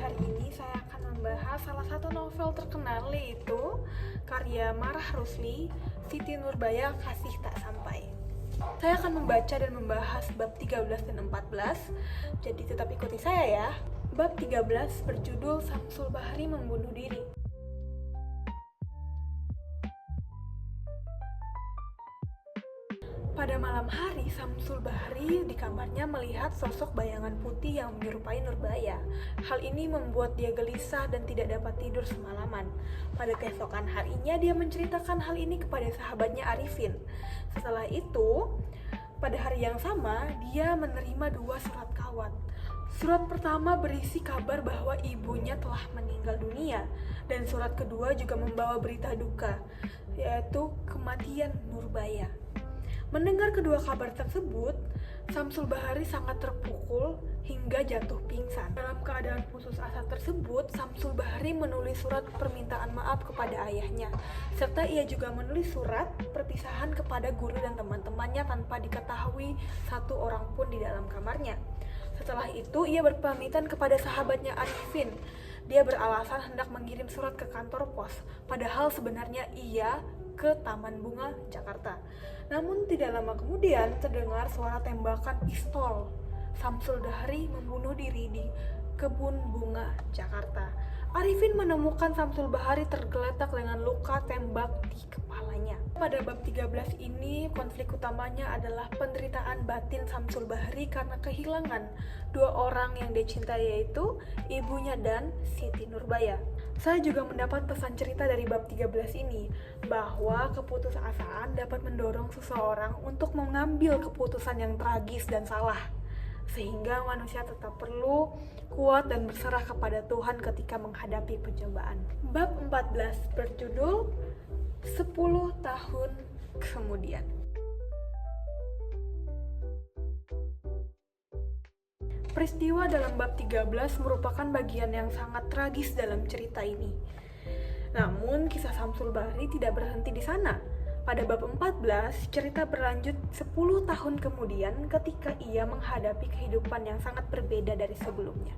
hari ini saya akan membahas salah satu novel terkenal, yaitu karya Marah Rusli, Siti Nurbaya, Kasih Tak Sampai. Saya akan membaca dan membahas bab 13 dan 14, jadi tetap ikuti saya ya. Bab 13 berjudul Samsul Bahri Membunuh Diri. Pada malam hari, Samsul Bahri di kamarnya melihat sosok bayangan putih yang menyerupai Nurbaya. Hal ini membuat dia gelisah dan tidak dapat tidur semalaman. Pada keesokan harinya, dia menceritakan hal ini kepada sahabatnya Arifin. Setelah itu, pada hari yang sama, dia menerima 2 surat kawat. Surat pertama berisi kabar bahwa ibunya telah meninggal dunia, dan surat kedua juga membawa berita duka, yaitu kematian Nurbaya. Mendengar kedua kabar tersebut, Samsul Bahri sangat terpukul hingga jatuh pingsan. Dalam keadaan putus asa tersebut, Samsul Bahri menulis surat permintaan maaf kepada ayahnya, serta ia juga menulis surat perpisahan kepada guru dan teman-temannya tanpa diketahui satu orang pun di dalam kamarnya. Setelah itu, ia berpamitan kepada sahabatnya Arifin. Dia beralasan hendak mengirim surat ke kantor pos, padahal sebenarnya ia ke Taman Bunga, Jakarta. Namun tidak lama kemudian terdengar suara tembakan pistol. Samsul Bahri membunuh diri di Kebun Bunga, Jakarta. Arifin menemukan Samsul Bahri tergeletak dengan luka tembak di kepalanya. Pada bab 13 ini, konflik utamanya adalah penderitaan batin Samsul Bahri karena kehilangan 2 orang yang dia cintai, yaitu ibunya dan Siti Nurbaya. Saya juga mendapat pesan cerita dari bab 13 ini, bahwa keputusasaan dapat mendorong seseorang untuk mengambil keputusan yang tragis dan salah, sehingga manusia tetap perlu kuat dan berserah kepada Tuhan ketika menghadapi pencobaan. Bab 14 berjudul 10 tahun kemudian. Peristiwa dalam bab 13 merupakan bagian yang sangat tragis dalam cerita ini. Namun, kisah Samsul Bahri tidak berhenti di sana. Pada bab 14, cerita berlanjut 10 tahun kemudian ketika ia menghadapi kehidupan yang sangat berbeda dari sebelumnya.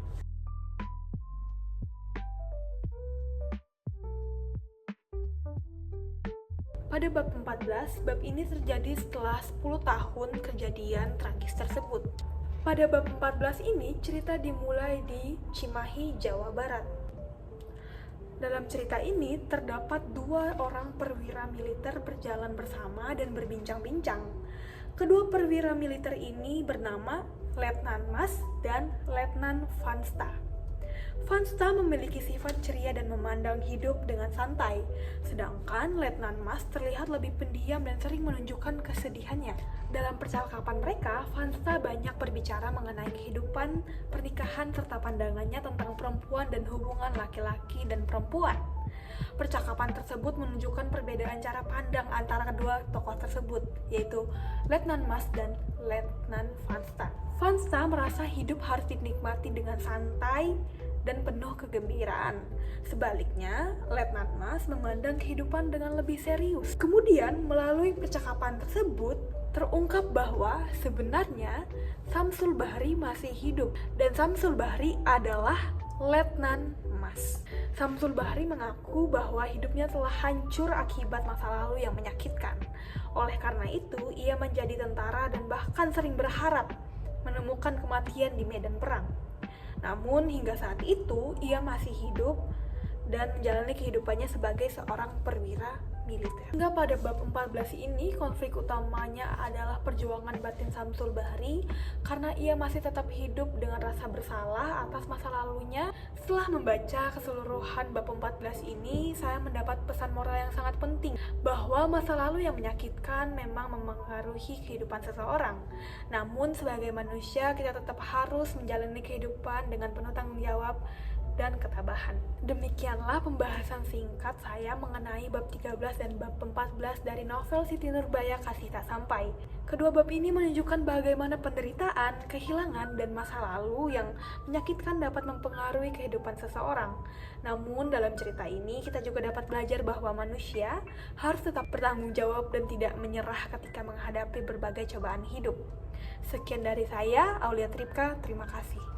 Pada bab 14, bab ini terjadi setelah 10 tahun kejadian tragis tersebut. Pada bab 14 ini, cerita dimulai di Cimahi, Jawa Barat. Dalam cerita ini, terdapat 2 orang perwira militer berjalan bersama dan berbincang-bincang. Kedua perwira militer ini bernama Letnan Mas dan Letnan Vansta. Vansta memiliki sifat ceria dan memandang hidup dengan santai, sedangkan Letnan Mas terlihat lebih pendiam dan sering menunjukkan kesedihannya. Dalam percakapan mereka, Vansta banyak berbicara mengenai kehidupan, pernikahan, serta pandangannya tentang perempuan dan hubungan laki-laki dan perempuan. Percakapan tersebut menunjukkan perbedaan cara pandang antara kedua tokoh tersebut, yaitu Letnan Mas dan Letnan Vansta. Vansta merasa hidup harus dinikmati dengan santai dan penuh kegembiraan. Sebaliknya, Letnan Mas memandang kehidupan dengan lebih serius. Kemudian, melalui percakapan tersebut, terungkap bahwa sebenarnya Samsul Bahri masih hidup dan Samsul Bahri adalah Letnan Mas. Samsul Bahri mengaku bahwa hidupnya telah hancur akibat masa lalu yang menyakitkan. Oleh karena itu, ia menjadi tentara dan bahkan sering berharap menemukan kematian di medan perang. Namun hingga saat itu ia masih hidup dan menjalani kehidupannya sebagai seorang perwira militer. Hingga pada bab 14 ini, konflik utamanya adalah perjuangan batin Samsul Bahri karena ia masih tetap hidup dengan rasa bersalah atas masa lalunya. Setelah membaca keseluruhan bab 14 ini, saya mendapat pesan moral yang sangat penting, bahwa masa lalu yang menyakitkan memang memengaruhi kehidupan seseorang. Namun sebagai manusia, kita tetap harus menjalani kehidupan dengan penuh tanggung jawab dan ketabahan. Demikianlah pembahasan singkat saya mengenai bab 13 dan bab 14 dari novel Siti Nurbaya, Kasih Tak Sampai. Kedua bab ini menunjukkan bagaimana penderitaan, kehilangan, dan masa lalu yang menyakitkan dapat mempengaruhi kehidupan seseorang. Namun dalam cerita ini kita juga dapat belajar bahwa manusia harus tetap bertanggung jawab dan tidak menyerah ketika menghadapi berbagai cobaan hidup. Sekian dari saya, Aulia Tripka, terima kasih.